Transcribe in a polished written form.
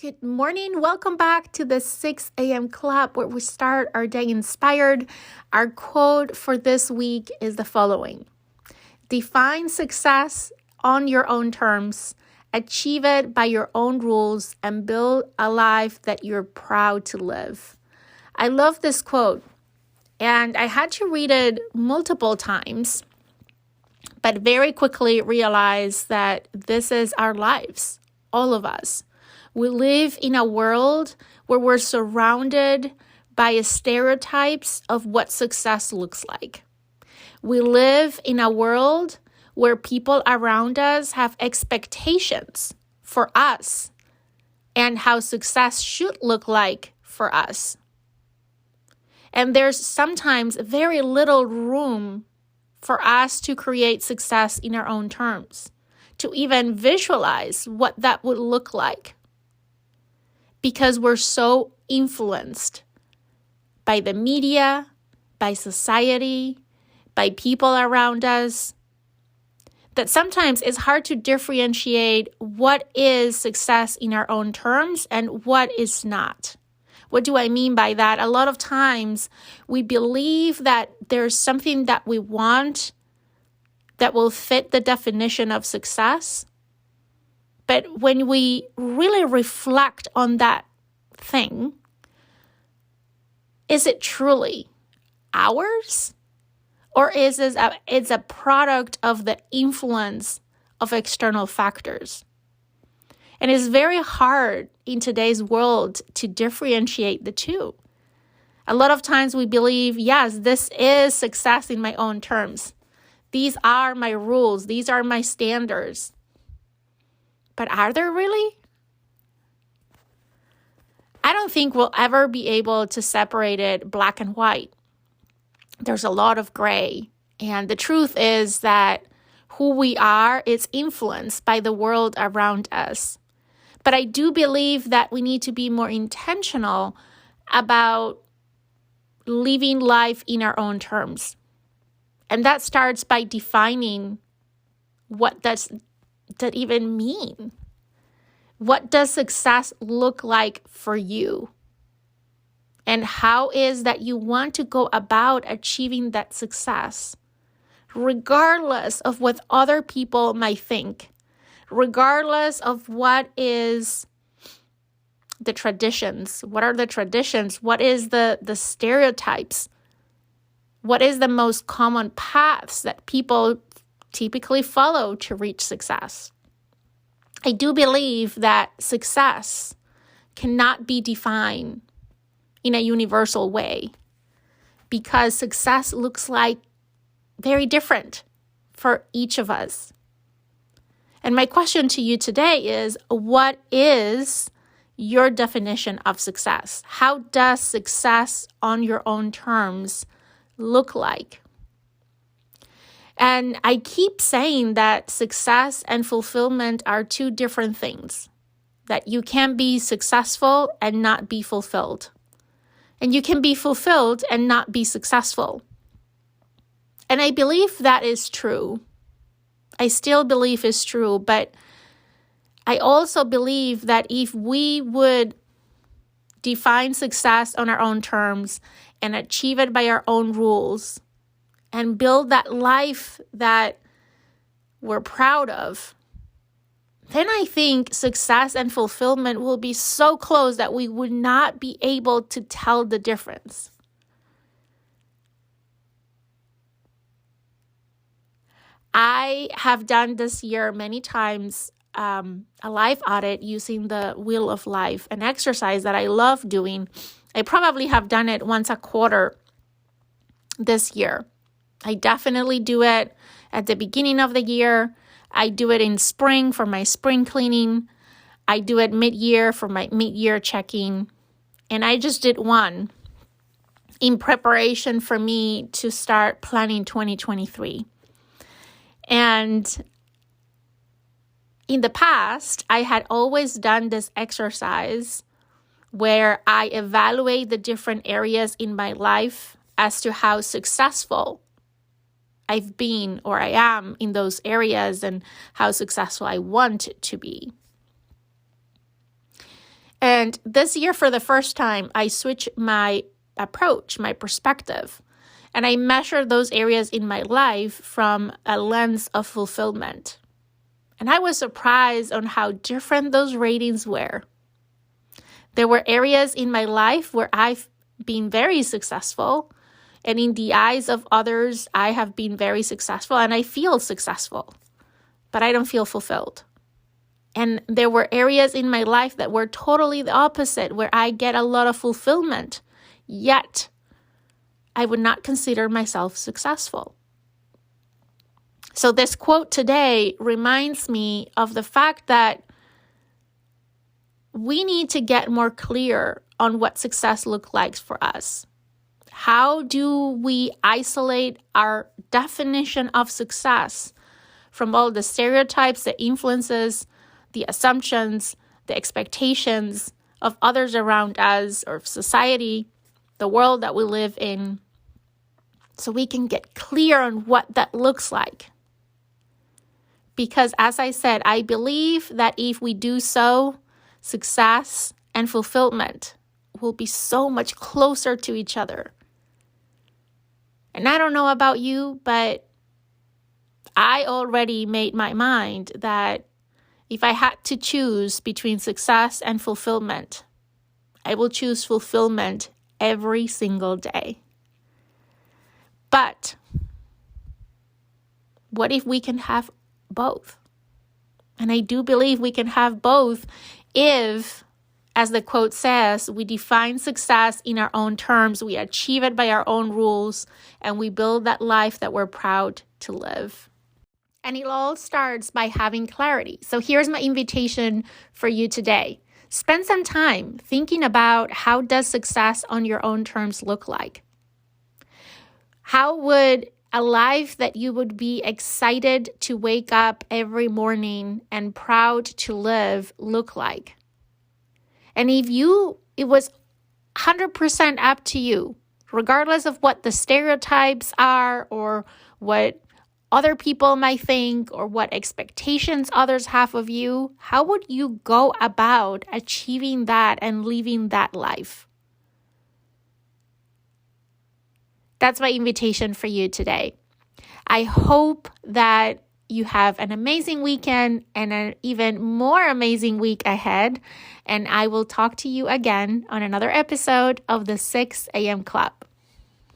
Good morning. Welcome back to the 6 a.m. Club where we start our day inspired. Our quote for this week is the following: define success on your own terms, achieve it by your own rules, and build a life that you're proud to live. I love this quote, and I had to read it multiple times, but very quickly realized that this is our lives, all of us. We live in a world where we're surrounded by stereotypes of what success looks like. We live in a world where people around us have expectations for us and how success should look like for us. And there's sometimes very little room for us to create success in our own terms, to even visualize what that would look like, because we're so influenced by the media, by society, by people around us, that sometimes it's hard to differentiate what is success in our own terms and what is not. What do I mean by that? A lot of times we believe that there's something that we want that will fit the definition of success. But when we really reflect on that thing, is it truly ours? Or is it's a product of the influence of external factors? And it's very hard in today's world to differentiate the two. A lot of times we believe, yes, this is success in my own terms. These are my rules. These are my standards. But are there really? I don't think we'll ever be able to separate it black and white. There's a lot of gray. And the truth is that who we are is influenced by the world around us. But I do believe that we need to be more intentional about living life in our own terms. And that starts by defining what does that even mean? What does success look like for you? And how is that you want to go about achieving that success, regardless of what other people might think, regardless of what is the traditions, what are the traditions, what is the stereotypes, what is the most common paths that people typically follow to reach success. I do believe that success cannot be defined in a universal way because success looks like very different for each of us. And my question to you today is, what is your definition of success? How does success on your own terms look like? And I keep saying that success and fulfillment are two different things, that you can be successful and not be fulfilled. And you can be fulfilled and not be successful. And I believe that is true. I still believe it's true, but I also believe that if we would define success on our own terms and achieve it by our own rules, and build that life that we're proud of, then I think success and fulfillment will be so close that we would not be able to tell the difference. I have done this year many times a life audit using the Wheel of Life, an exercise that I love doing. I probably have done it once a quarter this year. I definitely do it at the beginning of the year. I do it in spring for my spring cleaning. I do it mid-year for my mid-year checking. And I just did one in preparation for me to start planning 2023. And in the past, I had always done this exercise where I evaluate the different areas in my life as to how successful I've been or I am in those areas and how successful I want to be. And this year, for the first time, I switched my approach, my perspective, and I measured those areas in my life from a lens of fulfillment. And I was surprised on how different those ratings were. There were areas in my life where I've been very successful, and in the eyes of others, I have been very successful and I feel successful, but I don't feel fulfilled. And there were areas in my life that were totally the opposite, where I get a lot of fulfillment, yet I would not consider myself successful. So this quote today reminds me of the fact that we need to get more clear on what success looks like for us. How do we isolate our definition of success from all the stereotypes, the influences, the assumptions, the expectations of others around us or society, the world that we live in, so we can get clear on what that looks like? Because as I said, I believe that if we do so, success and fulfillment will be so much closer to each other. And I don't know about you, but I already made my mind that if I had to choose between success and fulfillment, I will choose fulfillment every single day. But what if we can have both? And I do believe we can have both if, as the quote says, we define success in our own terms, we achieve it by our own rules, and we build that life that we're proud to live. And it all starts by having clarity. So here's my invitation for you today. Spend some time thinking about, how does success on your own terms look like? How would a life that you would be excited to wake up every morning and proud to live look like? And if it was 100% up to you, regardless of what the stereotypes are or what other people might think or what expectations others have of you, how would you go about achieving that and living that life? That's my invitation for you today. I hope that you have an amazing weekend and an even more amazing week ahead. And I will talk to you again on another episode of the 6 a.m. Club.